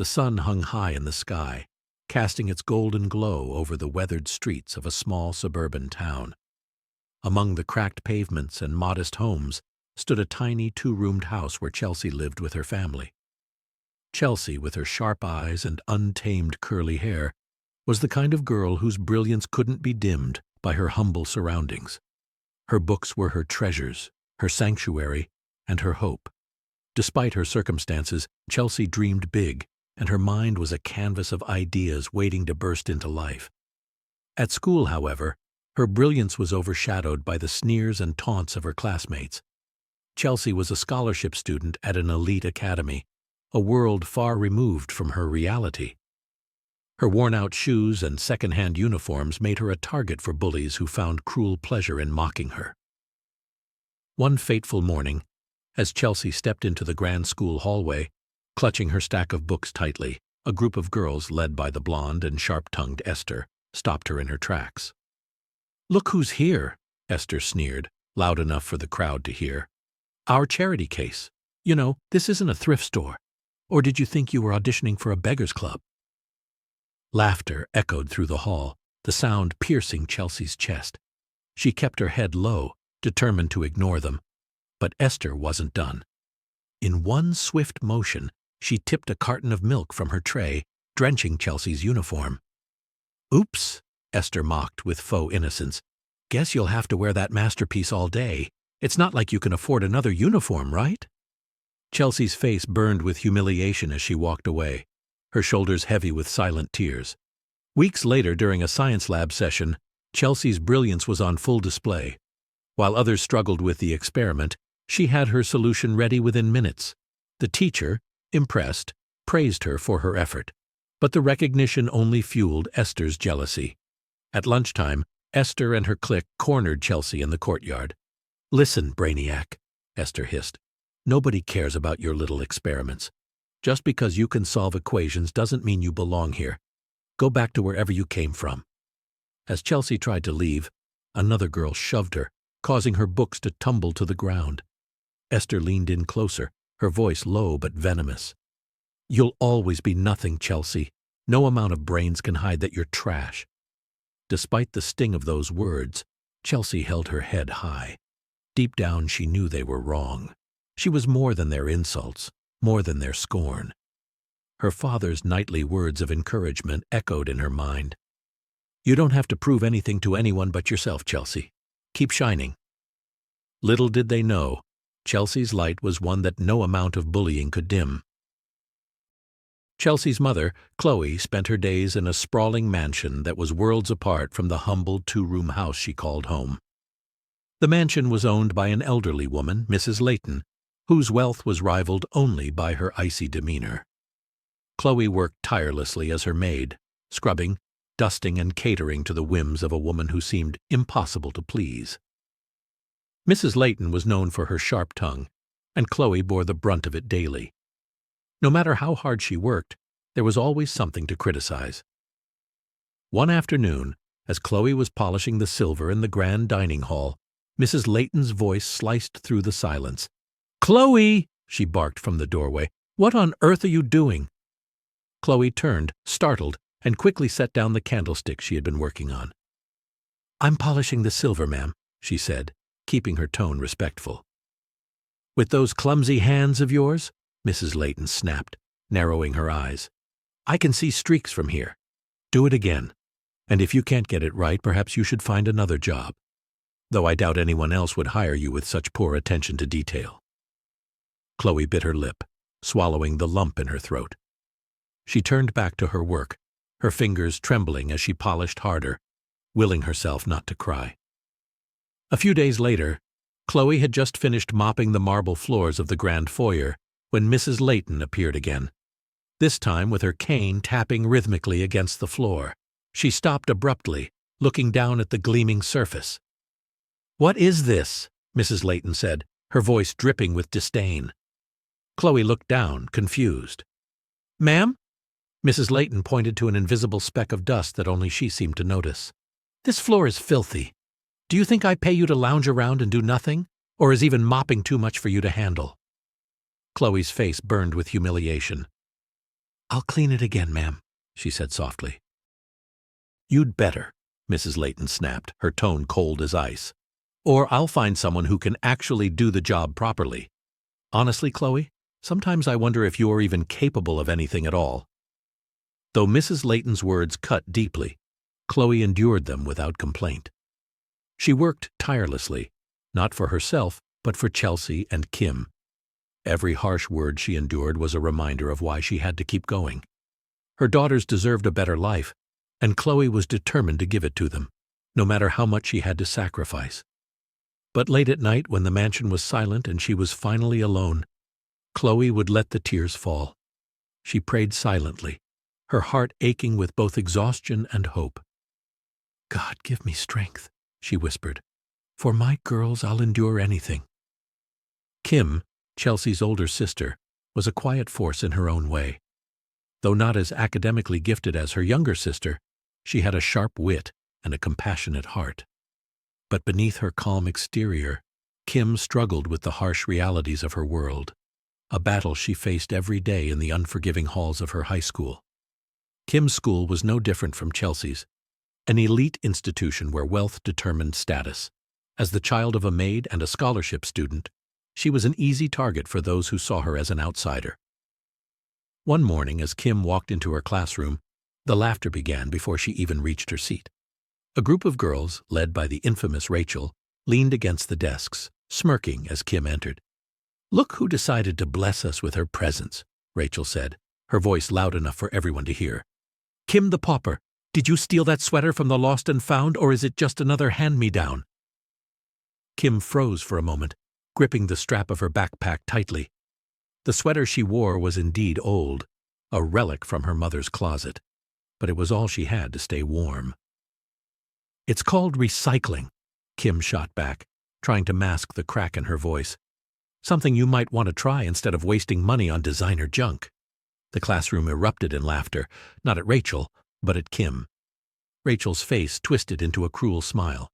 The sun hung high in the sky, casting its golden glow over the weathered streets of a small suburban town. Among the cracked pavements and modest homes stood a tiny two-roomed house where Chelsea lived with her family. Chelsea, with her sharp eyes and untamed curly hair, was the kind of girl whose brilliance couldn't be dimmed by her humble surroundings. Her books were her treasures, her sanctuary, and her hope. Despite her circumstances, Chelsea dreamed big, and her mind was a canvas of ideas waiting to burst into life. At school, however, her brilliance was overshadowed by the sneers and taunts of her classmates. Chelsea was a scholarship student at an elite academy, a world far removed from her reality. Her worn-out shoes and second-hand uniforms made her a target for bullies who found cruel pleasure in mocking her. One fateful morning, as Chelsea stepped into the grand school hallway, clutching her stack of books tightly, a group of girls led by the blonde and sharp-tongued Esther stopped her in her tracks. "Look who's here," Esther sneered, loud enough for the crowd to hear. "Our charity case. You know, this isn't a thrift store. Or did you think you were auditioning for a beggars club?" Laughter echoed through the hall, the sound piercing Chelsea's chest. She kept her head low, determined to ignore them. But Esther wasn't done. In one swift motion, she tipped a carton of milk from her tray, drenching Chelsea's uniform. "Oops," Esther mocked with faux innocence. "Guess you'll have to wear that masterpiece all day. It's not like you can afford another uniform, right?" Chelsea's face burned with humiliation as she walked away, her shoulders heavy with silent tears. Weeks later, during a science lab session, Chelsea's brilliance was on full display. While others struggled with the experiment, she had her solution ready within minutes. The teacher, impressed, praised her for her effort. But the recognition only fueled Esther's jealousy. At lunchtime, Esther and her clique cornered Chelsea in the courtyard. "Listen, brainiac," Esther hissed. "Nobody cares about your little experiments. Just because you can solve equations doesn't mean you belong here. Go back to wherever you came from." As Chelsea tried to leave, another girl shoved her, causing her books to tumble to the ground. Esther leaned in closer, her voice low but venomous. "You'll always be nothing, Chelsea. No amount of brains can hide that you're trash." Despite the sting of those words, Chelsea held her head high. Deep down she knew they were wrong. She was more than their insults, more than their scorn. Her father's nightly words of encouragement echoed in her mind. "You don't have to prove anything to anyone but yourself, Chelsea. Keep shining." Little did they know, Chelsea's light was one that no amount of bullying could dim. Chelsea's mother, Chloe, spent her days in a sprawling mansion that was worlds apart from the humble two-room house she called home. The mansion was owned by an elderly woman, Mrs. Layton, whose wealth was rivaled only by her icy demeanor. Chloe worked tirelessly as her maid, scrubbing, dusting, and catering to the whims of a woman who seemed impossible to please. Mrs. Layton was known for her sharp tongue, and Chloe bore the brunt of it daily. No matter how hard she worked, there was always something to criticize. One afternoon, as Chloe was polishing the silver in the grand dining hall, Mrs. Layton's voice sliced through the silence. "Chloe!" she barked from the doorway. "What on earth are you doing?" Chloe turned, startled, and quickly set down the candlestick she had been working on. "I'm polishing the silver, ma'am," she said, keeping her tone respectful. "With those clumsy hands of yours?" Mrs. Layton snapped, narrowing her eyes. "I can see streaks from here. Do it again. And if you can't get it right, perhaps you should find another job. Though I doubt anyone else would hire you with such poor attention to detail." Chloe bit her lip, swallowing the lump in her throat. She turned back to her work, her fingers trembling as she polished harder, willing herself not to cry. A few days later, Chloe had just finished mopping the marble floors of the grand foyer when Mrs. Layton appeared again, this time with her cane tapping rhythmically against the floor. She stopped abruptly, looking down at the gleaming surface. "What is this?" Mrs. Layton said, her voice dripping with disdain. Chloe looked down, confused. "Ma'am?" Mrs. Layton pointed to an invisible speck of dust that only she seemed to notice. "This floor is filthy. Do you think I pay you to lounge around and do nothing? Or is even mopping too much for you to handle?" Chloe's face burned with humiliation. "I'll clean it again, ma'am," she said softly. "You'd better," Mrs. Layton snapped, her tone cold as ice. "Or I'll find someone who can actually do the job properly. Honestly, Chloe, sometimes I wonder if you are even capable of anything at all." Though Mrs. Layton's words cut deeply, Chloe endured them without complaint. She worked tirelessly, not for herself, but for Chelsea and Kim. Every harsh word she endured was a reminder of why she had to keep going. Her daughters deserved a better life, and Chloe was determined to give it to them, no matter how much she had to sacrifice. But late at night, when the mansion was silent and she was finally alone, Chloe would let the tears fall. She prayed silently, her heart aching with both exhaustion and hope. "God, give me strength," she whispered. "For my girls, I'll endure anything." Kim, Chelsea's older sister, was a quiet force in her own way. Though not as academically gifted as her younger sister, she had a sharp wit and a compassionate heart. But beneath her calm exterior, Kim struggled with the harsh realities of her world, a battle she faced every day in the unforgiving halls of her high school. Kim's school was no different from Chelsea's, an elite institution where wealth determined status. As the child of a maid and a scholarship student, she was an easy target for those who saw her as an outsider. One morning, as Kim walked into her classroom, the laughter began before she even reached her seat. A group of girls, led by the infamous Rachel, leaned against the desks, smirking as Kim entered. "Look who decided to bless us with her presence," Rachel said, her voice loud enough for everyone to hear. "Kim the pauper, did you steal that sweater from the lost and found, or is it just another hand-me-down?" Kim froze for a moment, gripping the strap of her backpack tightly. The sweater she wore was indeed old, a relic from her mother's closet, but it was all she had to stay warm. "It's called recycling," Kim shot back, trying to mask the crack in her voice. "Something you might want to try instead of wasting money on designer junk." The classroom erupted in laughter, not at Rachel, but at Kim. Rachel's face twisted into a cruel smile.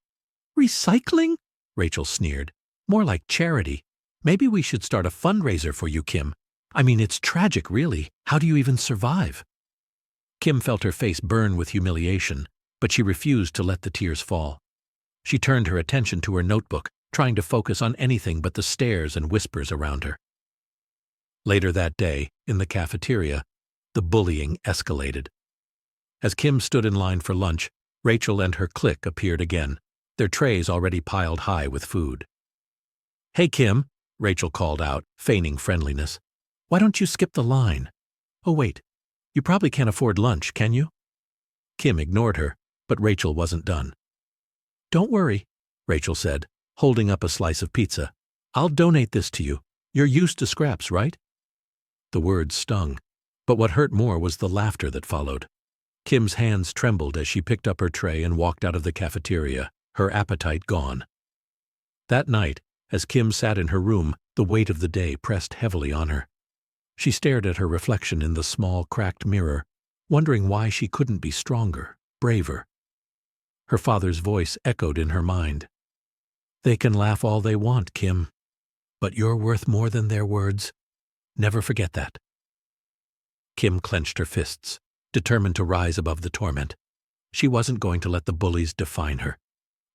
"Recycling?" Rachel sneered. "More like charity. Maybe we should start a fundraiser for you, Kim. I mean, it's tragic, really. How do you even survive?" Kim felt her face burn with humiliation, but she refused to let the tears fall. She turned her attention to her notebook, trying to focus on anything but the stares and whispers around her. Later that day, in the cafeteria, the bullying escalated. As Kim stood in line for lunch, Rachel and her clique appeared again, their trays already piled high with food. "Hey, Kim," Rachel called out, feigning friendliness. "Why don't you skip the line? Oh, wait, you probably can't afford lunch, can you?" Kim ignored her, but Rachel wasn't done. "Don't worry," Rachel said, holding up a slice of pizza. "I'll donate this to you. You're used to scraps, right?" The words stung, but what hurt more was the laughter that followed. Kim's hands trembled as she picked up her tray and walked out of the cafeteria, her appetite gone. That night, as Kim sat in her room, the weight of the day pressed heavily on her. She stared at her reflection in the small, cracked mirror, wondering why she couldn't be stronger, braver. Her father's voice echoed in her mind. "They can laugh all they want, Kim, but you're worth more than their words. Never forget that." Kim clenched her fists, determined to rise above the torment. She wasn't going to let the bullies define her.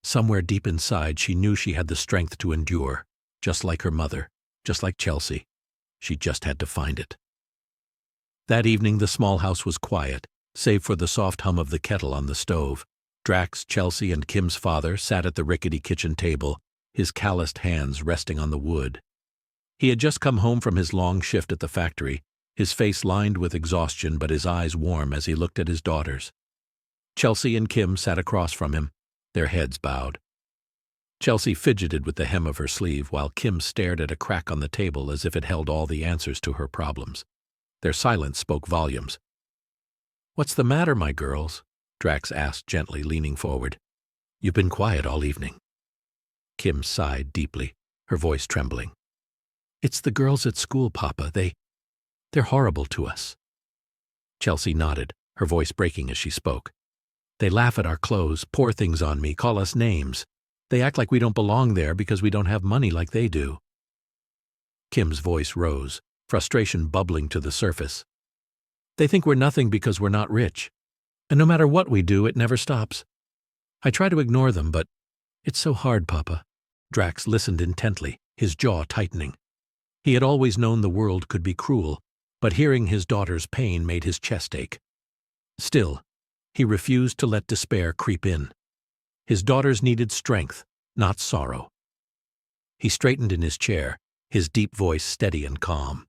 Somewhere deep inside, she knew she had the strength to endure, just like her mother, just like Chelsea. She just had to find it. That evening, the small house was quiet, save for the soft hum of the kettle on the stove. Drax, Chelsea, and Kim's father sat at the rickety kitchen table, his calloused hands resting on the wood. He had just come home from his long shift at the factory, his face lined with exhaustion but his eyes warm as he looked at his daughters. Chelsea and Kim sat across from him, their heads bowed. Chelsea fidgeted with the hem of her sleeve while Kim stared at a crack on the table as if it held all the answers to her problems. Their silence spoke volumes. "What's the matter, my girls?" Drax asked gently, leaning forward. "You've been quiet all evening." Kim sighed deeply, her voice trembling. "It's the girls at school, Papa. They're horrible to us." Chelsea nodded, her voice breaking as she spoke. "They laugh at our clothes, pour things on me, call us names. They act like we don't belong there because we don't have money like they do." Kim's voice rose, frustration bubbling to the surface. They think we're nothing because we're not rich. And no matter what we do, it never stops. I try to ignore them, but it's so hard, Papa. Drax listened intently, his jaw tightening. He had always known the world could be cruel, but hearing his daughter's pain made his chest ache. Still, he refused to let despair creep in. His daughters needed strength, not sorrow. He straightened in his chair, his deep voice steady and calm.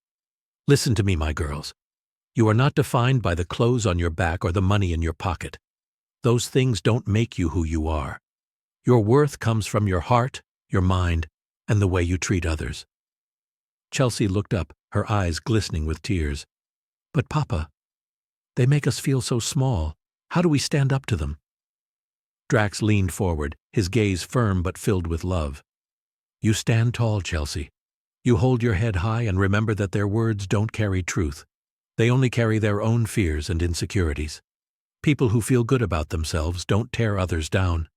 Listen to me, my girls. You are not defined by the clothes on your back or the money in your pocket. Those things don't make you who you are. Your worth comes from your heart, your mind, and the way you treat others. Chelsea looked up, her eyes glistening with tears. But Papa, they make us feel so small. How do we stand up to them? Drax leaned forward, his gaze firm but filled with love. You stand tall, Chelsea. You hold your head high and remember that their words don't carry truth. They only carry their own fears and insecurities. People who feel good about themselves don't tear others down.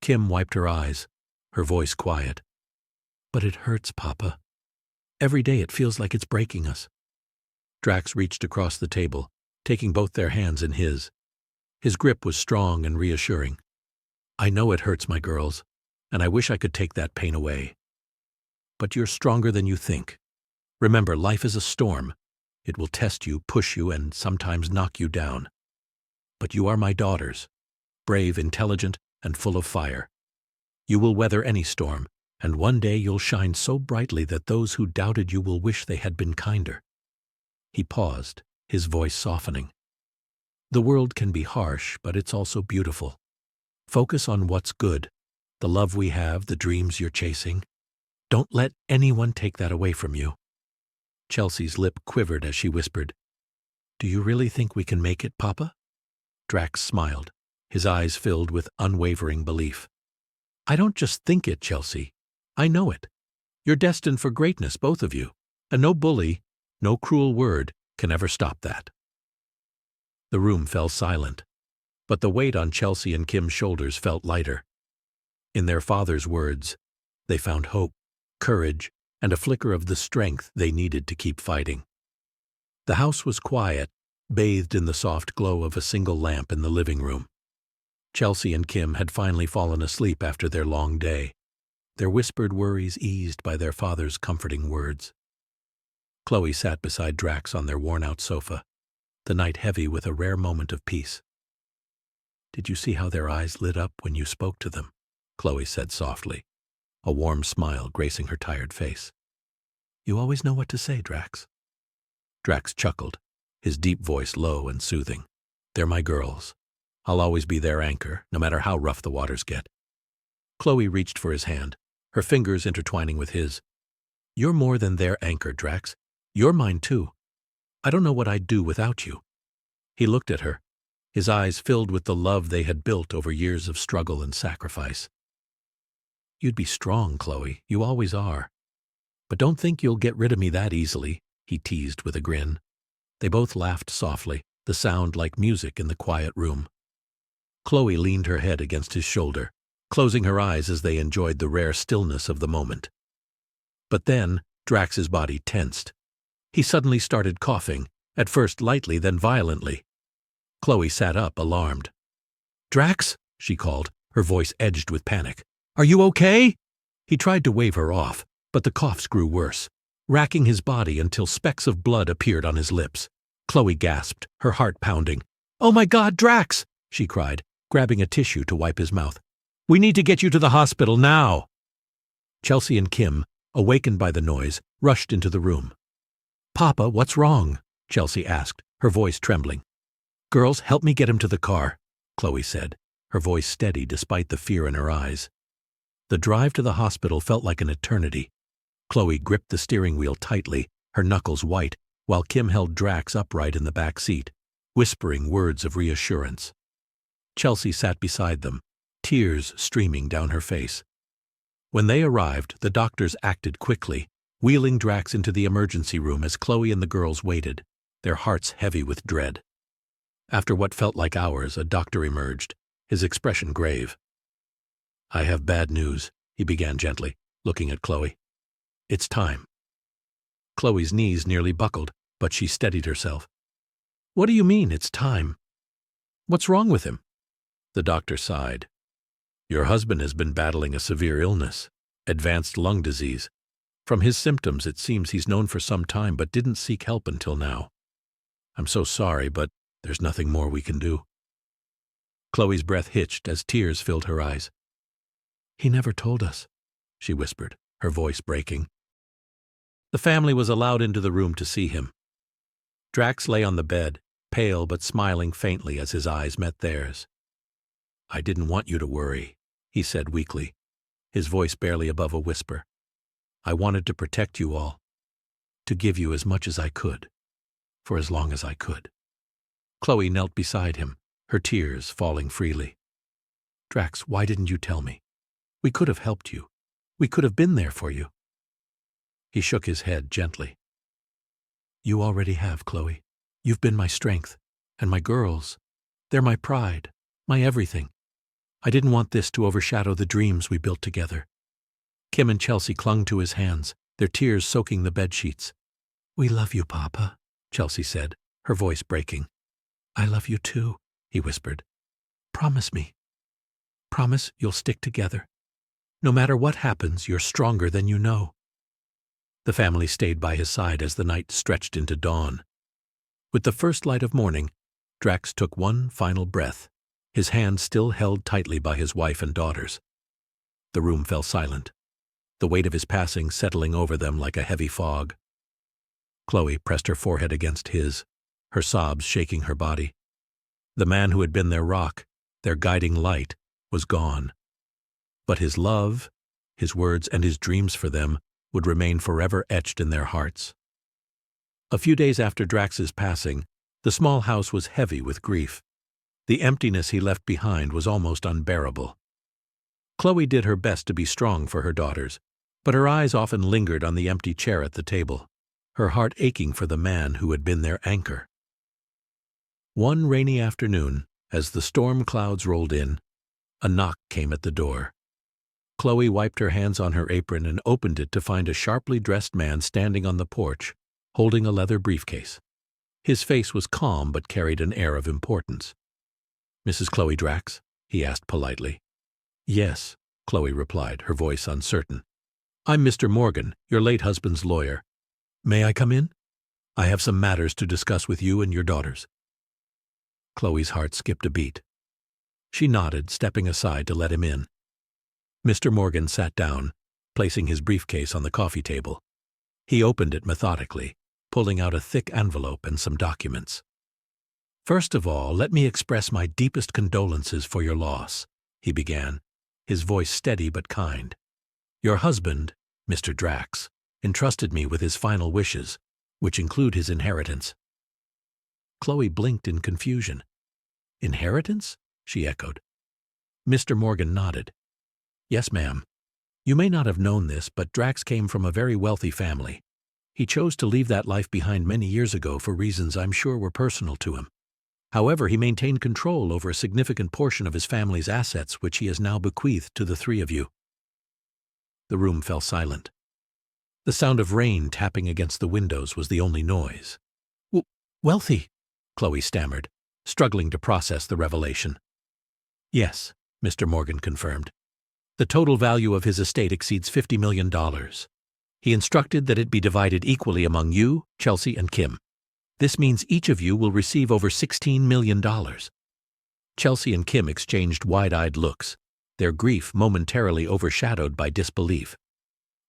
Kim wiped her eyes, her voice quiet. But it hurts, Papa. Every day it feels like it's breaking us. Drax reached across the table, taking both their hands in his. His grip was strong and reassuring. I know it hurts, my girls, and I wish I could take that pain away. But you're stronger than you think. Remember, life is a storm. It will test you, push you, and sometimes knock you down. But you are my daughters, brave, intelligent, and full of fire. You will weather any storm, and one day you'll shine so brightly that those who doubted you will wish they had been kinder. He paused, his voice softening. The world can be harsh, but it's also beautiful. Focus on what's good, the love we have, the dreams you're chasing. Don't let anyone take that away from you. Chelsea's lip quivered as she whispered, Do you really think we can make it, Papa? Drax smiled, his eyes filled with unwavering belief. I don't just think it, Chelsea. I know it. You're destined for greatness, both of you, and no bully, no cruel word can ever stop that. The room fell silent, but the weight on Chelsea and Kim's shoulders felt lighter. In their father's words, they found hope, courage, and a flicker of the strength they needed to keep fighting. The house was quiet, bathed in the soft glow of a single lamp in the living room. Chelsea and Kim had finally fallen asleep after their long day, their whispered worries eased by their father's comforting words. Chloe sat beside Drax on their worn-out sofa, the night heavy with a rare moment of peace. Did you see how their eyes lit up when you spoke to them? Chloe said softly, a warm smile gracing her tired face. You always know what to say, Drax. Drax chuckled, his deep voice low and soothing. They're my girls. I'll always be their anchor, no matter how rough the waters get. Chloe reached for his hand, her fingers intertwining with his. You're more than their anchor, Drax. You're mine too. I don't know what I'd do without you. He looked at her, his eyes filled with the love they had built over years of struggle and sacrifice. You'd be strong, Chloe. You always are. But don't think you'll get rid of me that easily, he teased with a grin. They both laughed softly, the sound like music in the quiet room. Chloe leaned her head against his shoulder, closing her eyes as they enjoyed the rare stillness of the moment. But then, Drax's body tensed. He suddenly started coughing, at first lightly, then violently. Chloe sat up, alarmed. Drax, she called, her voice edged with panic. Are you okay? He tried to wave her off, but the coughs grew worse, racking his body until specks of blood appeared on his lips. Chloe gasped, her heart pounding. Oh my God, Drax, she cried, grabbing a tissue to wipe his mouth. We need to get you to the hospital now. Chelsea and Kim, awakened by the noise, rushed into the room. Papa, what's wrong? Chelsea asked, her voice trembling. Girls, help me get him to the car, Chloe said, her voice steady despite the fear in her eyes. The drive to the hospital felt like an eternity. Chloe gripped the steering wheel tightly, her knuckles white, while Kim held Drax upright in the back seat, whispering words of reassurance. Chelsea sat beside them, tears streaming down her face. When they arrived, the doctors acted quickly, wheeling Drax into the emergency room as Chloe and the girls waited, their hearts heavy with dread. After what felt like hours, a doctor emerged, his expression grave. I have bad news, he began gently, looking at Chloe. It's time. Chloe's knees nearly buckled, but she steadied herself. What do you mean, it's time? What's wrong with him? The doctor sighed. Your husband has been battling a severe illness, advanced lung disease. From his symptoms, it seems he's known for some time but didn't seek help until now. I'm so sorry, but there's nothing more we can do. Chloe's breath hitched as tears filled her eyes. He never told us, she whispered, her voice breaking. The family was allowed into the room to see him. Drax lay on the bed, pale but smiling faintly as his eyes met theirs. I didn't want you to worry, he said weakly, his voice barely above a whisper. I wanted to protect you all, to give you as much as I could, for as long as I could. Chloe knelt beside him, her tears falling freely. Drax, why didn't you tell me? We could have helped you. We could have been there for you. He shook his head gently. You already have, Chloe. You've been my strength, and my girls. They're my pride, my everything. I didn't want this to overshadow the dreams we built together. Kim and Chelsea clung to his hands, their tears soaking the bedsheets. We love you, Papa, Chelsea said, her voice breaking. I love you too, he whispered. Promise me. Promise you'll stick together. No matter what happens, you're stronger than you know. The family stayed by his side as the night stretched into dawn. With the first light of morning, Drax took one final breath, his hand still held tightly by his wife and daughters. The room fell silent, the weight of his passing settling over them like a heavy fog. Chloe pressed her forehead against his, her sobs shaking her body. The man who had been their rock, their guiding light, was gone. But his love, his words, and his dreams for them would remain forever etched in their hearts. A few days after Drax's passing, the small house was heavy with grief. The emptiness he left behind was almost unbearable. Chloe did her best to be strong for her daughters, but her eyes often lingered on the empty chair at the table, her heart aching for the man who had been their anchor. One rainy afternoon, as the storm clouds rolled in, a knock came at the door. Chloe wiped her hands on her apron and opened it to find a sharply dressed man standing on the porch, holding a leather briefcase. His face was calm but carried an air of importance. Mrs. Chloe Drax? He asked politely. Yes, Chloe replied, her voice uncertain. I'm Mr. Morgan, your late husband's lawyer. May I come in? I have some matters to discuss with you and your daughters. Chloe's heart skipped a beat. She nodded, stepping aside to let him in. Mr. Morgan sat down, placing his briefcase on the coffee table. He opened it methodically, pulling out a thick envelope and some documents. First of all, let me express my deepest condolences for your loss, he began, his voice steady but kind. Your husband, Mr. Drax, entrusted me with his final wishes, which include his inheritance. Chloe blinked in confusion. Inheritance? She echoed. Mr. Morgan nodded. Yes, ma'am. You may not have known this, but Drax came from a very wealthy family. He chose to leave that life behind many years ago for reasons I'm sure were personal to him. However, he maintained control over a significant portion of his family's assets, which he has now bequeathed to the three of you. The room fell silent. The sound of rain tapping against the windows was the only noise. Wealthy, Chloe stammered, struggling to process the revelation. Yes, Mr. Morgan confirmed. The total value of his estate exceeds $50 million. He instructed that it be divided equally among you, Chelsea, and Kim. This means each of you will receive over $16 million. Chelsea and Kim exchanged wide-eyed looks, their grief momentarily overshadowed by disbelief.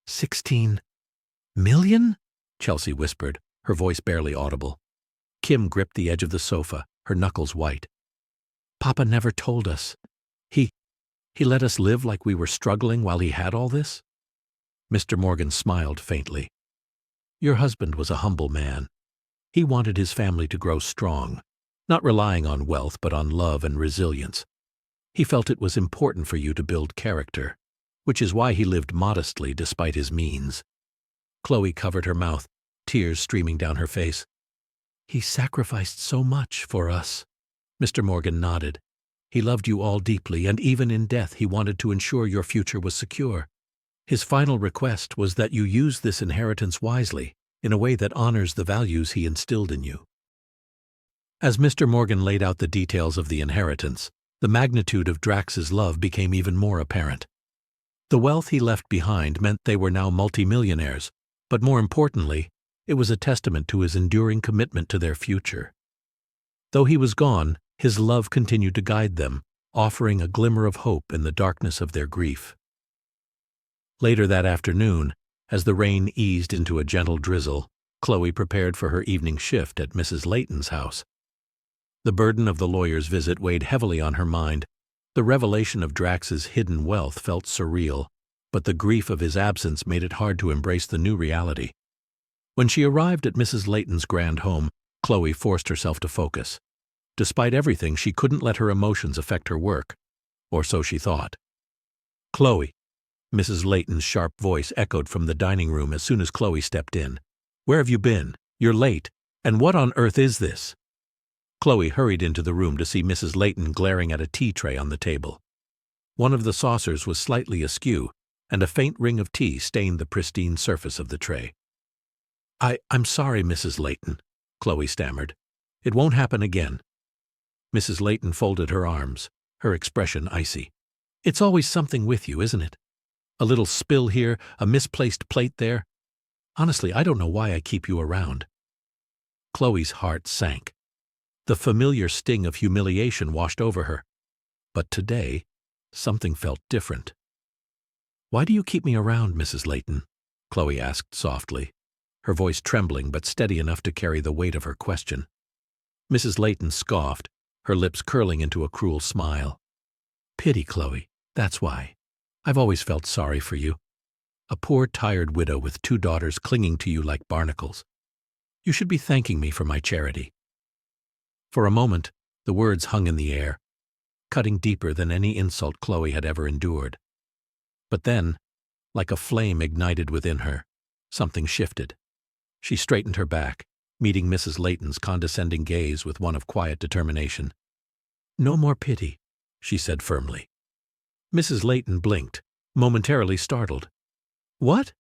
16 million? Chelsea whispered, her voice barely audible. Kim gripped the edge of the sofa, her knuckles white. Papa never told us. He let us live like we were struggling while he had all this? Mr. Morgan smiled faintly. Your husband was a humble man. He wanted his family to grow strong, not relying on wealth but on love and resilience. He felt it was important for you to build character, which is why he lived modestly despite his means. Chloe covered her mouth, tears streaming down her face. He sacrificed so much for us. Mr. Morgan nodded. He loved you all deeply, and even in death he wanted to ensure your future was secure. His final request was that you use this inheritance wisely, in a way that honors the values he instilled in you. As Mr. Morgan laid out the details of the inheritance, the magnitude of Drax's love became even more apparent. The wealth he left behind meant they were now multimillionaires, but more importantly, it was a testament to his enduring commitment to their future. Though he was gone, his love continued to guide them, offering a glimmer of hope in the darkness of their grief. Later that afternoon, as the rain eased into a gentle drizzle, Chloe prepared for her evening shift at Mrs. Layton's house. The burden of the lawyer's visit weighed heavily on her mind. The revelation of Drax's hidden wealth felt surreal, but the grief of his absence made it hard to embrace the new reality. When she arrived at Mrs. Layton's grand home, Chloe forced herself to focus. Despite everything, she couldn't let her emotions affect her work, or so she thought. "Chloe," Mrs. Layton's sharp voice echoed from the dining room as soon as Chloe stepped in. "Where have you been? You're late. And what on earth is this?" Chloe hurried into the room to see Mrs. Layton glaring at a tea tray on the table. One of the saucers was slightly askew, and a faint ring of tea stained the pristine surface of the tray. I'm sorry, Mrs. Layton," Chloe stammered. "It won't happen again." Mrs. Layton folded her arms, her expression icy. "It's always something with you, isn't it? A little spill here, a misplaced plate there. Honestly, I don't know why I keep you around." Chloe's heart sank. The familiar sting of humiliation washed over her. But today, something felt different. "Why do you keep me around, Mrs. Layton?" Chloe asked softly, her voice trembling but steady enough to carry the weight of her question. Mrs. Layton scoffed, her lips curling into a cruel smile. "Pity, Chloe, that's why. I've always felt sorry for you. A poor, tired widow with 2 daughters clinging to you like barnacles. You should be thanking me for my charity." For a moment, the words hung in the air, cutting deeper than any insult Chloe had ever endured. But then, like a flame ignited within her, something shifted. She straightened her back, meeting Mrs. Layton's condescending gaze with one of quiet determination. "No more pity," she said firmly. Mrs. Layton blinked, momentarily startled. "What?"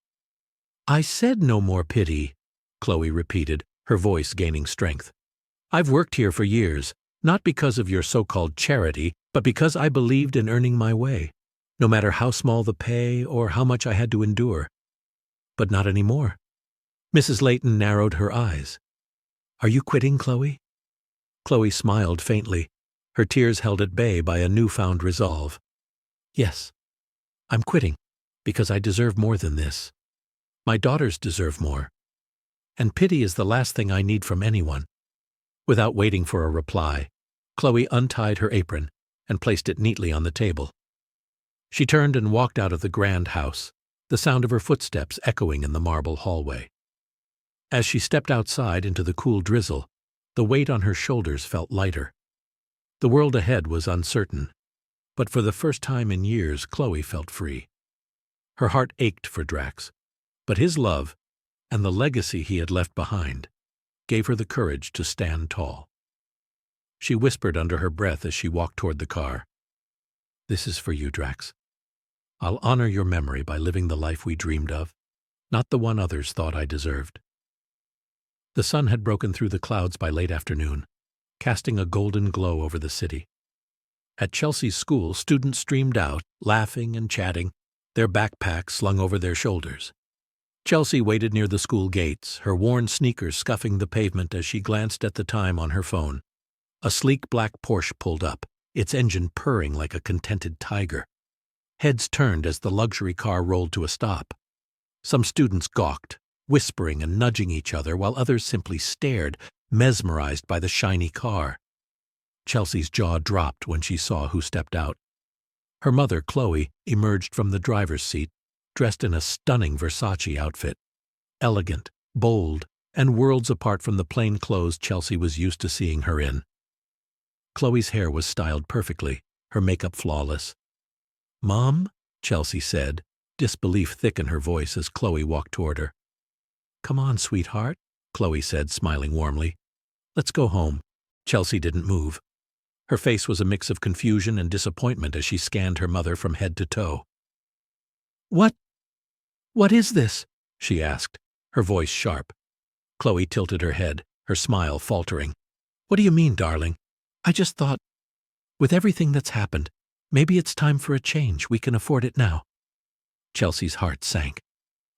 "I said no more pity," Chloe repeated, her voice gaining strength. "I've worked here for years, not because of your so-called charity, but because I believed in earning my way, no matter how small the pay or how much I had to endure. But not anymore." Mrs. Layton narrowed her eyes. "Are you quitting, Chloe?" Chloe smiled faintly, her tears held at bay by a newfound resolve. "Yes, I'm quitting, because I deserve more than this. My daughters deserve more. And pity is the last thing I need from anyone." Without waiting for a reply, Chloe untied her apron and placed it neatly on the table. She turned and walked out of the grand house, the sound of her footsteps echoing in the marble hallway. As she stepped outside into the cool drizzle, the weight on her shoulders felt lighter. The world ahead was uncertain, but for the first time in years Chloe felt free. Her heart ached for Drax, but his love, and the legacy he had left behind, gave her the courage to stand tall. She whispered under her breath as she walked toward the car. "This is for you, Drax. I'll honor your memory by living the life we dreamed of, not the one others thought I deserved." The sun had broken through the clouds by late afternoon, casting a golden glow over the city. At Chelsea's school, students streamed out, laughing and chatting, their backpacks slung over their shoulders. Chelsea waited near the school gates, her worn sneakers scuffing the pavement as she glanced at the time on her phone. A sleek black Porsche pulled up, its engine purring like a contented tiger. Heads turned as the luxury car rolled to a stop. Some students gawked, whispering and nudging each other, while others simply stared, mesmerized by the shiny car. Chelsea's jaw dropped when she saw who stepped out. Her mother, Chloe, emerged from the driver's seat, dressed in a stunning Versace outfit. Elegant, bold, and worlds apart from the plain clothes Chelsea was used to seeing her in. Chloe's hair was styled perfectly, her makeup flawless. "Mom?" Chelsea said, disbelief thick in her voice as Chloe walked toward her. "Come on, sweetheart," Chloe said, smiling warmly. "Let's go home." Chelsea didn't move. Her face was a mix of confusion and disappointment as she scanned her mother from head to toe. What is this?" she asked, her voice sharp. Chloe tilted her head, her smile faltering. What do you mean, darling? I just thought, with everything that's happened, maybe it's time for a change. We can afford it now. Chelsea's heart sank.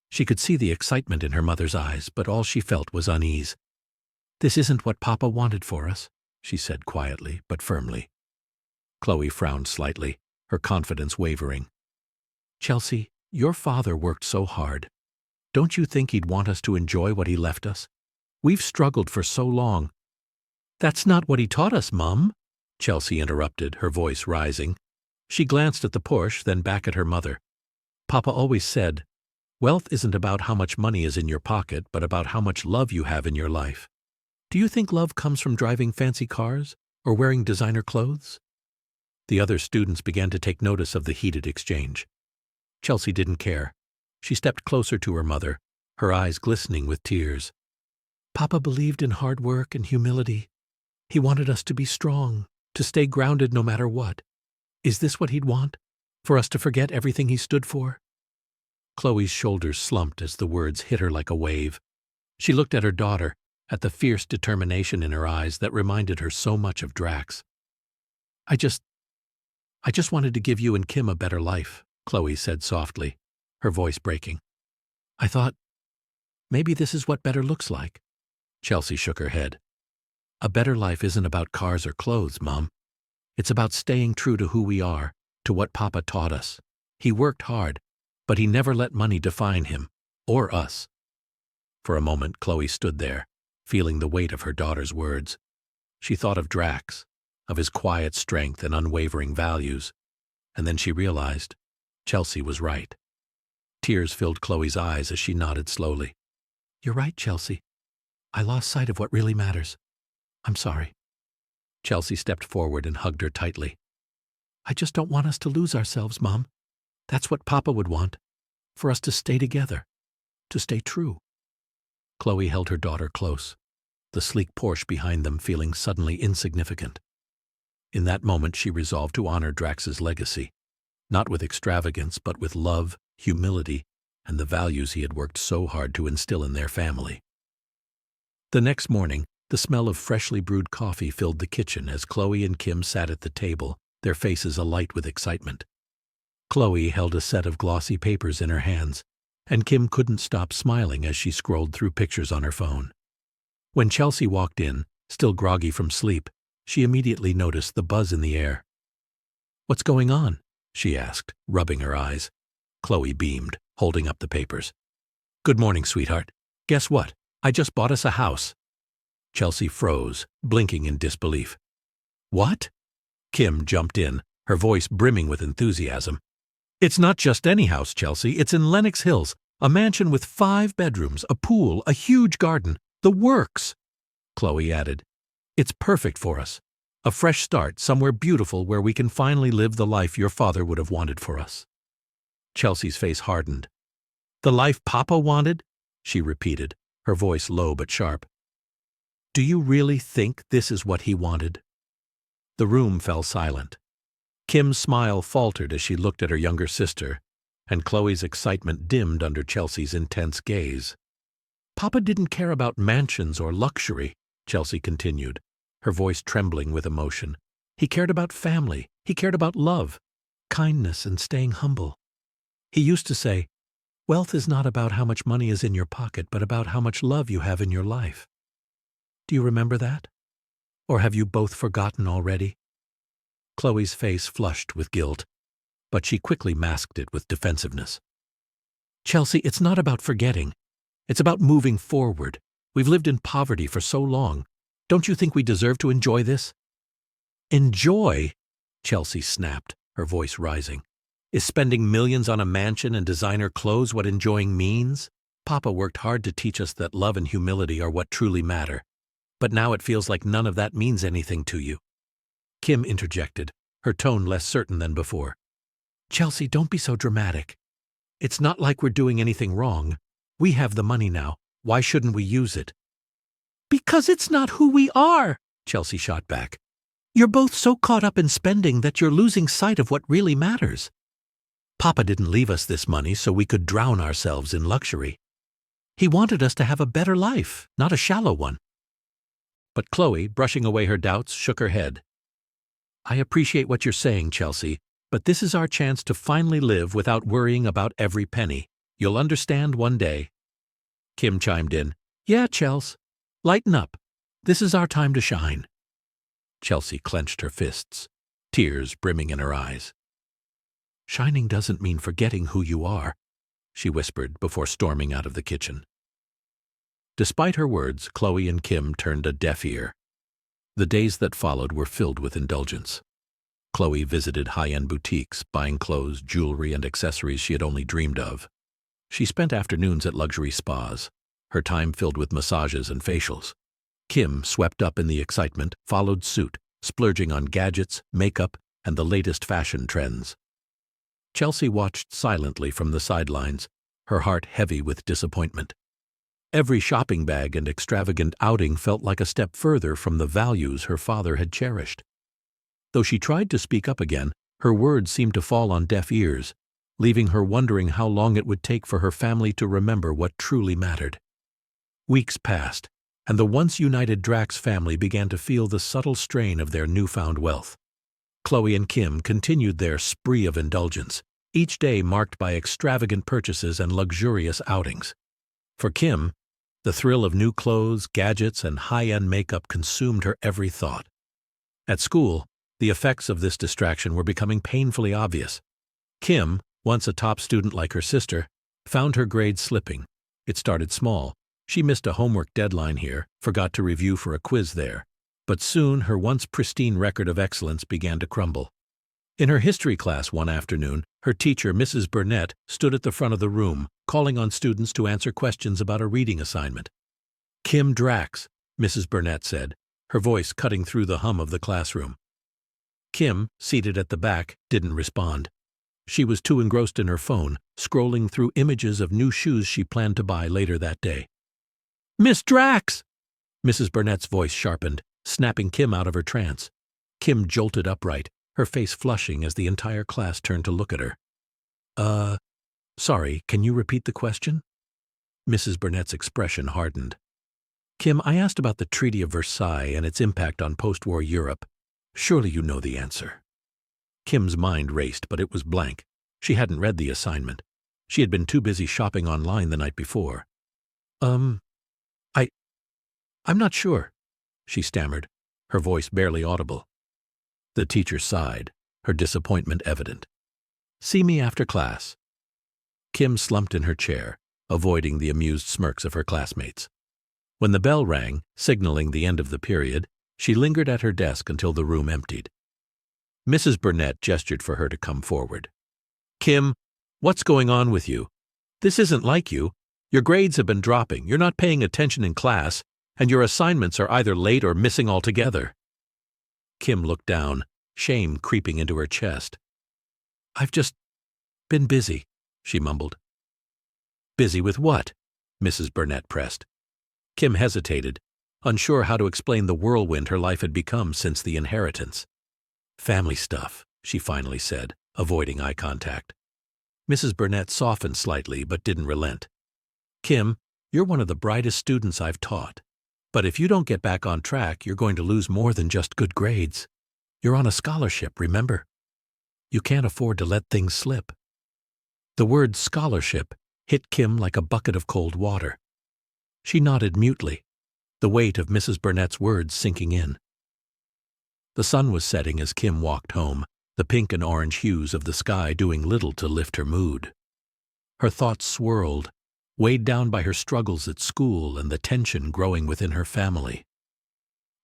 She could see the excitement in her mother's eyes, but all she felt was unease. This isn't what Papa wanted for us, she said quietly but firmly. Chloe frowned slightly, her confidence wavering. Chelsea, your father worked so hard. Don't you think he'd want us to enjoy what he left us? We've struggled for so long. That's not what he taught us, Mum, Chelsea interrupted, her voice rising. She glanced at the Porsche, then back at her mother. Papa always said, wealth isn't about how much money is in your pocket, but about how much love you have in your life. Do you think love comes from driving fancy cars or wearing designer clothes? The other students began to take notice of the heated exchange. Chelsea didn't care. She stepped closer to her mother, her eyes glistening with tears. Papa believed in hard work and humility. He wanted us to be strong, to stay grounded no matter what. Is this what he'd want? For us to forget everything he stood for? Chloe's shoulders slumped as the words hit her like a wave. She looked at her daughter, at the fierce determination in her eyes that reminded her so much of Drax. I just wanted to give you and Kim a better life, Chloe said softly, her voice breaking. I thought, maybe this is what better looks like. Chelsea shook her head. A better life isn't about cars or clothes, Mom. It's about staying true to who we are, to what Papa taught us. He worked hard, but he never let money define him, or us. For a moment, Chloe stood there, feeling the weight of her daughter's words. She thought of Drax, of his quiet strength and unwavering values, and then she realized Chelsea was right. Tears filled Chloe's eyes as she nodded slowly. You're right, Chelsea. I lost sight of what really matters. I'm sorry. Chelsea stepped forward and hugged her tightly. I just don't want us to lose ourselves, Mom. That's what Papa would want, for us to stay together, to stay true. Chloe held her daughter close, the sleek Porsche behind them feeling suddenly insignificant. In that moment she resolved to honor Drax's legacy, not with extravagance but with love, humility, and the values he had worked so hard to instill in their family. The next morning, the smell of freshly brewed coffee filled the kitchen as Chloe and Kim sat at the table, their faces alight with excitement. Chloe held a set of glossy papers in her hands, and Kim couldn't stop smiling as she scrolled through pictures on her phone. When Chelsea walked in, still groggy from sleep, she immediately noticed the buzz in the air. What's going on? She asked, rubbing her eyes. Chloe beamed, holding up the papers. Good morning, sweetheart. Guess what? I just bought us a house. Chelsea froze, blinking in disbelief. What? Kim jumped in, her voice brimming with enthusiasm. It's not just any house, Chelsea. It's in Lenox Hills, a mansion with 5 bedrooms, a pool, a huge garden, the works. Chloe added, it's perfect for us. A fresh start, somewhere beautiful where we can finally live the life your father would have wanted for us. Chelsea's face hardened. The life Papa wanted? She repeated, her voice low but sharp. Do you really think this is what he wanted? The room fell silent. Kim's smile faltered as she looked at her younger sister, and Chloe's excitement dimmed under Chelsea's intense gaze. Papa didn't care about mansions or luxury, Chelsea continued, her voice trembling with emotion. He cared about family. He cared about love, kindness, and staying humble. He used to say, wealth is not about how much money is in your pocket, but about how much love you have in your life. Do you remember that? Or have you both forgotten already? Chloe's face flushed with guilt, but she quickly masked it with defensiveness. Chelsea, it's not about forgetting. It's about moving forward. We've lived in poverty for so long. Don't you think we deserve to enjoy this? Enjoy? Chelsea snapped, her voice rising. Is spending millions on a mansion and designer clothes what enjoying means? Papa worked hard to teach us that love and humility are what truly matter. But now it feels like none of that means anything to you. Kim interjected, her tone less certain than before. Chelsea, don't be so dramatic. It's not like we're doing anything wrong. We have the money now. Why shouldn't we use it? Because it's not who we are, Chelsea shot back. You're both so caught up in spending that you're losing sight of what really matters. Papa didn't leave us this money so we could drown ourselves in luxury. He wanted us to have a better life, not a shallow one. But Chloe, brushing away her doubts, shook her head. I appreciate what you're saying, Chelsea, but this is our chance to finally live without worrying about every penny. You'll understand one day. Kim chimed in. Yeah, Chels. Lighten up. This is our time to shine. Chelsea clenched her fists, tears brimming in her eyes. Shining doesn't mean forgetting who you are, she whispered before storming out of the kitchen. Despite her words, Chloe and Kim turned a deaf ear. The days that followed were filled with indulgence. Chloe visited high-end boutiques, buying clothes, jewelry, and accessories she had only dreamed of. She spent afternoons at luxury spas, her time filled with massages and facials. Kim, swept up in the excitement, followed suit, splurging on gadgets, makeup, and the latest fashion trends. Chelsea watched silently from the sidelines, her heart heavy with disappointment. Every shopping bag and extravagant outing felt like a step further from the values her father had cherished. Though she tried to speak up again, her words seemed to fall on deaf ears, leaving her wondering how long it would take for her family to remember what truly mattered. Weeks passed, and the once united Drax family began to feel the subtle strain of their newfound wealth. Chloe and Kim continued their spree of indulgence, each day marked by extravagant purchases and luxurious outings. For Kim, the thrill of new clothes, gadgets, and high-end makeup consumed her every thought. At school, the effects of this distraction were becoming painfully obvious. Kim, once a top student like her sister, found her grades slipping. It started small. She missed a homework deadline here, forgot to review for a quiz there. But soon her once pristine record of excellence began to crumble. In her history class one afternoon, her teacher, Mrs. Burnett, stood at the front of the room, calling on students to answer questions about a reading assignment. Kim Drax, Mrs. Burnett said, her voice cutting through the hum of the classroom. Kim, seated at the back, didn't respond. She was too engrossed in her phone, scrolling through images of new shoes she planned to buy later that day. Miss Drax! Mrs. Burnett's voice sharpened, snapping Kim out of her trance. Kim jolted upright, her face flushing as the entire class turned to look at her. Sorry, can you repeat the question? Mrs. Burnett's expression hardened. Kim, I asked about the Treaty of Versailles and its impact on post-war Europe. Surely you know the answer. Kim's mind raced, but it was blank. She hadn't read the assignment. She had been too busy shopping online the night before. I'm not sure, she stammered, her voice barely audible. The teacher sighed, her disappointment evident. See me after class. Kim slumped in her chair, avoiding the amused smirks of her classmates. When the bell rang, signaling the end of the period, she lingered at her desk until the room emptied. Mrs. Burnett gestured for her to come forward. Kim, what's going on with you? This isn't like you. Your grades have been dropping, you're not paying attention in class, and your assignments are either late or missing altogether. Kim looked down, shame creeping into her chest. I've just been busy, she mumbled. Busy with what? Mrs. Burnett pressed. Kim hesitated, unsure how to explain the whirlwind her life had become since the inheritance. Family stuff, she finally said, avoiding eye contact. Mrs. Burnett softened slightly but didn't relent. Kim, you're one of the brightest students I've taught. But if you don't get back on track, you're going to lose more than just good grades. You're on a scholarship, remember? You can't afford to let things slip. The word scholarship hit Kim like a bucket of cold water. She nodded mutely, the weight of Mrs. Burnett's words sinking in. The sun was setting as Kim walked home, the pink and orange hues of the sky doing little to lift her mood. Her thoughts swirled, weighed down by her struggles at school and the tension growing within her family.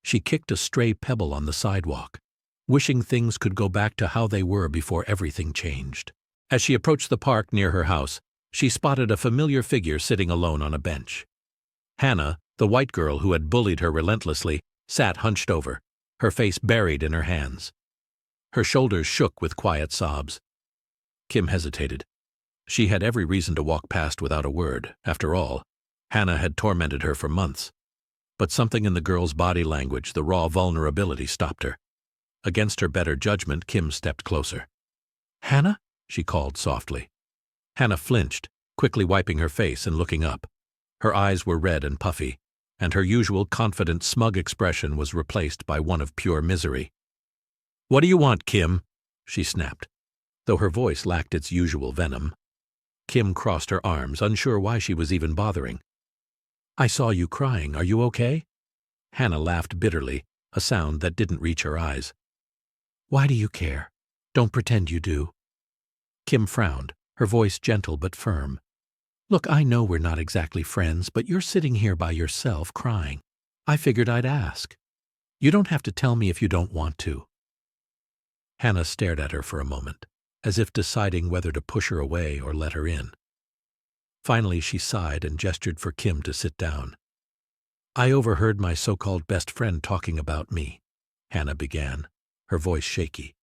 She kicked a stray pebble on the sidewalk, wishing things could go back to how they were before everything changed. As she approached the park near her house, she spotted a familiar figure sitting alone on a bench. Hannah, the white girl who had bullied her relentlessly, sat hunched over, her face buried in her hands. Her shoulders shook with quiet sobs. Kim hesitated. She had every reason to walk past without a word. After all, Hannah had tormented her for months. But something in the girl's body language, the raw vulnerability, stopped her. Against her better judgment, Kim stepped closer. "Hannah?" she called softly. Hannah flinched, quickly wiping her face and looking up. Her eyes were red and puffy, and her usual confident, smug expression was replaced by one of pure misery. "What do you want, Kim?" she snapped, though her voice lacked its usual venom. Kim crossed her arms, unsure why she was even bothering. "I saw you crying. Are you okay?" Hannah laughed bitterly, a sound that didn't reach her eyes. "Why do you care? Don't pretend you do." Kim frowned, her voice gentle but firm. "Look, I know we're not exactly friends, but you're sitting here by yourself crying. I figured I'd ask. You don't have to tell me if you don't want to." Hannah stared at her for a moment, as if deciding whether to push her away or let her in. Finally, she sighed and gestured for Kim to sit down. "I overheard my so-called best friend talking about me," Hannah began, her voice shaky.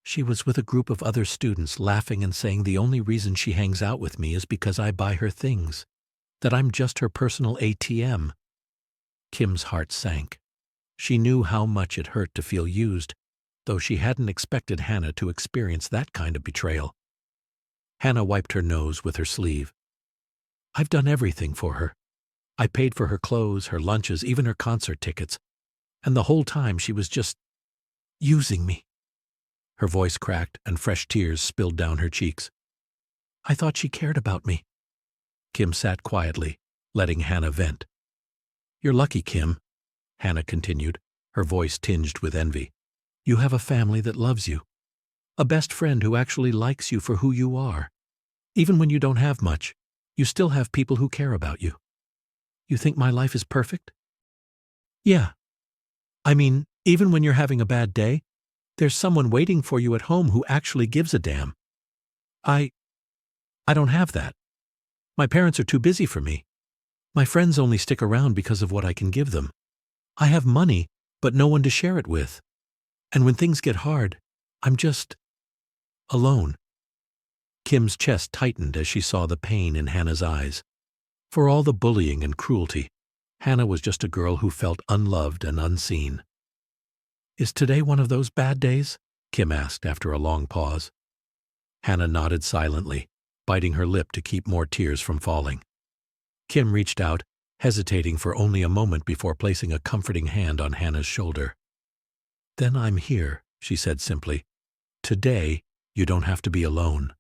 "She was with a group of other students laughing and saying the only reason she hangs out with me is because I buy her things, that I'm just her personal ATM. Kim's heart sank. She knew how much it hurt to feel used, though she hadn't expected Hannah to experience that kind of betrayal. Hannah wiped her nose with her sleeve. "I've done everything for her. I paid for her clothes, her lunches, even her concert tickets, and the whole time she was just using me." Her voice cracked and fresh tears spilled down her cheeks. "I thought she cared about me." Kim sat quietly, letting Hannah vent. "You're lucky, Kim," Hannah continued, her voice tinged with envy. "You have a family that loves you. A best friend who actually likes you for who you are. Even when you don't have much, you still have people who care about you. You think my life is perfect?" "Yeah. I mean, even when you're having a bad day, there's someone waiting for you at home who actually gives a damn. I don't have that. My parents are too busy for me. My friends only stick around because of what I can give them. I have money, but no one to share it with. And when things get hard, I'm just alone." Kim's chest tightened as she saw the pain in Hannah's eyes. For all the bullying and cruelty, Hannah was just a girl who felt unloved and unseen. "Is today one of those bad days?" Kim asked after a long pause. Hannah nodded silently, biting her lip to keep more tears from falling. Kim reached out, hesitating for only a moment before placing a comforting hand on Hannah's shoulder. "Then I'm here," she said simply. "Today, you don't have to be alone."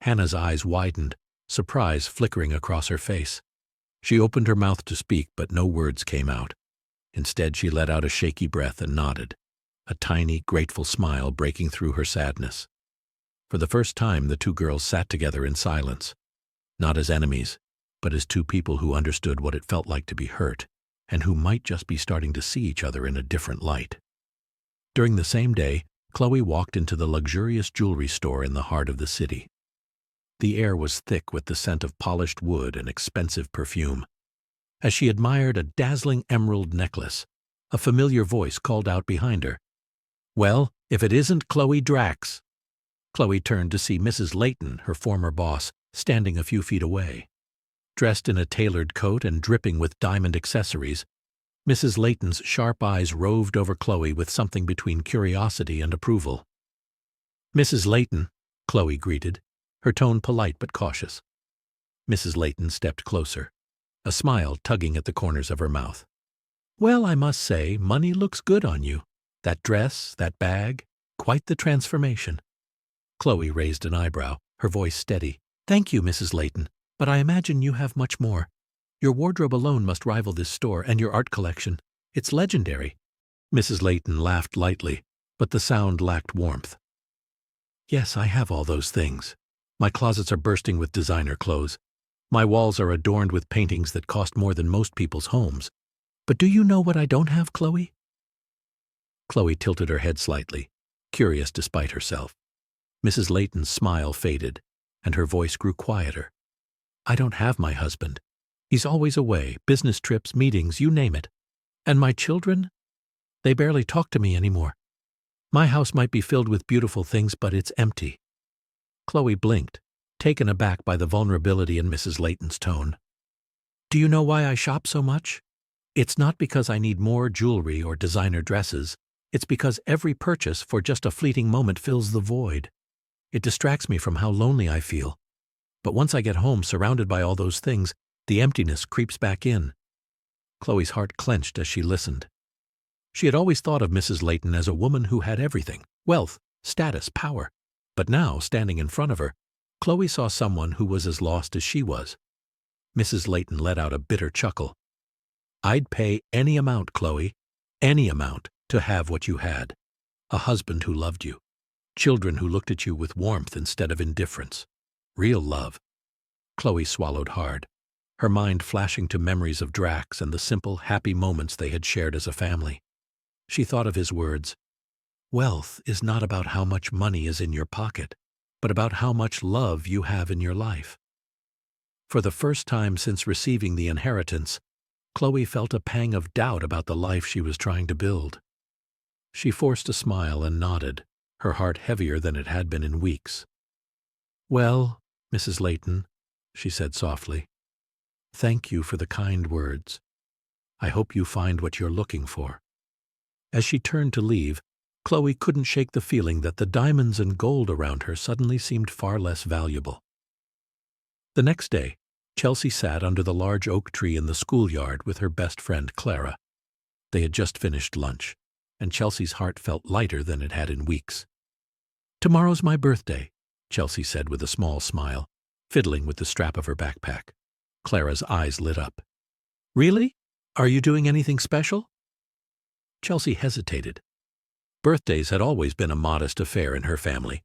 Hannah's eyes widened, surprise flickering across her face. She opened her mouth to speak, but no words came out. Instead, she let out a shaky breath and nodded, a tiny, grateful smile breaking through her sadness. For the first time, the two girls sat together in silence, not as enemies, but as two people who understood what it felt like to be hurt, and who might just be starting to see each other in a different light. During the same day, Chloe walked into the luxurious jewelry store in the heart of the city. The air was thick with the scent of polished wood and expensive perfume. As she admired a dazzling emerald necklace, a familiar voice called out behind her, "Well, if it isn't Chloe Drax." Chloe turned to see Mrs. Layton, her former boss, standing a few feet away. Dressed in a tailored coat and dripping with diamond accessories, Mrs. Layton's sharp eyes roved over Chloe with something between curiosity and approval. "Mrs. Layton," Chloe greeted, her tone polite but cautious. Mrs. Layton stepped closer, a smile tugging at the corners of her mouth. "Well, I must say, money looks good on you. That dress, that bag, quite the transformation." Chloe raised an eyebrow, her voice steady. "Thank you, Mrs. Layton, but I imagine you have much more. Your wardrobe alone must rival this store and your art collection. It's legendary." Mrs. Layton laughed lightly, but the sound lacked warmth. "Yes, I have all those things. My closets are bursting with designer clothes. My walls are adorned with paintings that cost more than most people's homes. But do you know what I don't have, Chloe?" Chloe tilted her head slightly, curious despite herself. Mrs. Layton's smile faded, and her voice grew quieter. "I don't have my husband. He's always away, business trips, meetings, you name it. And my children? They barely talk to me anymore. My house might be filled with beautiful things, but it's empty." Chloe blinked, taken aback by the vulnerability in Mrs. Layton's tone. "Do you know why I shop so much? It's not because I need more jewelry or designer dresses. It's because every purchase for just a fleeting moment fills the void. It distracts me from how lonely I feel. But once I get home surrounded by all those things, the emptiness creeps back in. Chloe's heart clenched as she listened. She had always thought of Mrs. Layton as a woman who had everything: wealth, status, power. But now, standing in front of her, Chloe saw someone who was as lost as she was. Mrs. Layton let out a bitter chuckle. "I'd pay any amount, Chloe, any amount, to have what you had. A husband who loved you. Children who looked at you with warmth instead of indifference. Real love." Chloe swallowed hard, her mind flashing to memories of Drax and the simple, happy moments they had shared as a family. She thought of his words, "Wealth is not about how much money is in your pocket, but about how much love you have in your life." For the first time since receiving the inheritance, Chloe felt a pang of doubt about the life she was trying to build. She forced a smile and nodded, her heart heavier than it had been in weeks. "Well, Mrs. Layton," she said softly, "thank you for the kind words. I hope you find what you're looking for." As she turned to leave, Chloe couldn't shake the feeling that the diamonds and gold around her suddenly seemed far less valuable. The next day, Chelsea sat under the large oak tree in the schoolyard with her best friend Clara. They had just finished lunch, and Chelsea's heart felt lighter than it had in weeks. "Tomorrow's my birthday," Chelsea said with a small smile, fiddling with the strap of her backpack. Clara's eyes lit up. "Really? Are you doing anything special?" Chelsea hesitated. Birthdays had always been a modest affair in her family.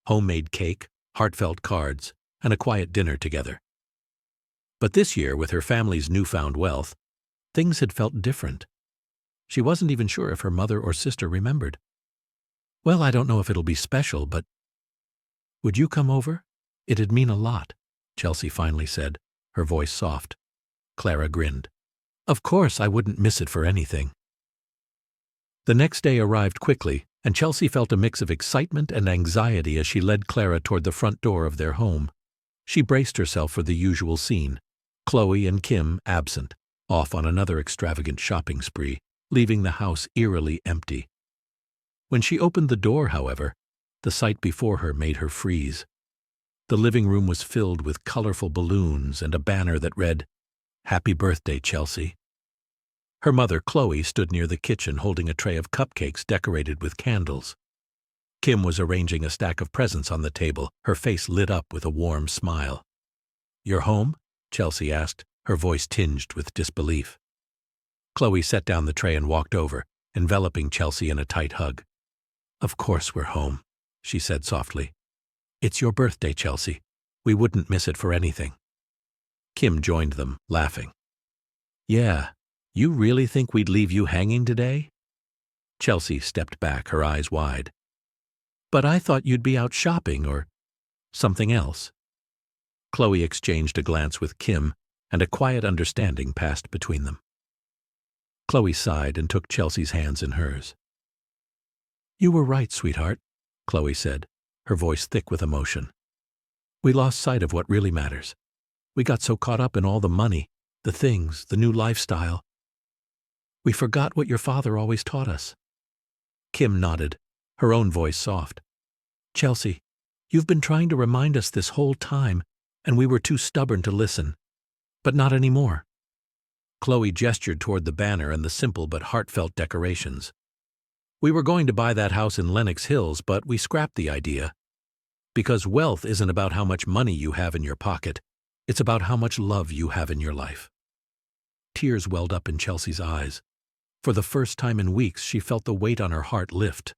Homemade cake, heartfelt cards, and a quiet dinner together. But this year, with her family's newfound wealth, things had felt different. She wasn't even sure if her mother or sister remembered. "Well, I don't know if it'll be special, but—" "Would you come over? It'd mean a lot," Chelsea finally said, her voice soft. Clara grinned. "Of course, I wouldn't miss it for anything." The next day arrived quickly, and Chelsea felt a mix of excitement and anxiety as she led Clara toward the front door of their home. She braced herself for the usual scene, Chloe and Kim absent, off on another extravagant shopping spree, leaving the house eerily empty. When she opened the door, however, the sight before her made her freeze. The living room was filled with colorful balloons and a banner that read, "Happy Birthday, Chelsea." Her mother, Chloe, stood near the kitchen holding a tray of cupcakes decorated with candles. Kim was arranging a stack of presents on the table, her face lit up with a warm smile. "You're home?" Chelsea asked, her voice tinged with disbelief. Chloe set down the tray and walked over, enveloping Chelsea in a tight hug. "Of course we're home," she said softly. "It's your birthday, Chelsea. We wouldn't miss it for anything." Kim joined them, laughing. "Yeah, you really think we'd leave you hanging today?" Chelsea stepped back, her eyes wide. "But I thought you'd be out shopping or something else." Chloe exchanged a glance with Kim, and a quiet understanding passed between them. Chloe sighed and took Chelsea's hands in hers. "You were right, sweetheart," Chloe said, her voice thick with emotion. "We lost sight of what really matters. We got so caught up in all the money, the things, the new lifestyle. We forgot what your father always taught us." Kim nodded, her own voice soft. "Chelsea, you've been trying to remind us this whole time, and we were too stubborn to listen. But not anymore." Chloe gestured toward the banner and the simple but heartfelt decorations. "We were going to buy that house in Lenox Hills, but we scrapped the idea. Because wealth isn't about how much money you have in your pocket. It's about how much love you have in your life." Tears welled up in Chelsea's eyes. For the first time in weeks, she felt the weight on her heart lift.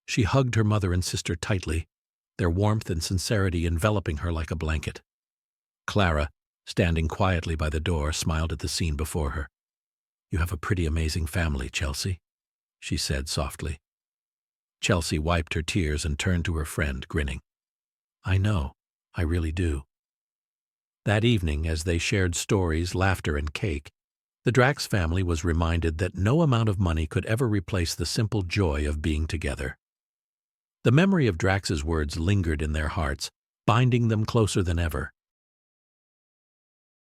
She hugged her mother and sister tightly, their warmth and sincerity enveloping her like a blanket. Clara, standing quietly by the door, smiled at the scene before her. "You have a pretty amazing family, Chelsea," she said softly. Chelsea wiped her tears and turned to her friend, grinning. "I know, I really do." That evening, as they shared stories, laughter, and cake, the Drax family was reminded that no amount of money could ever replace the simple joy of being together. The memory of Drax's words lingered in their hearts, binding them closer than ever.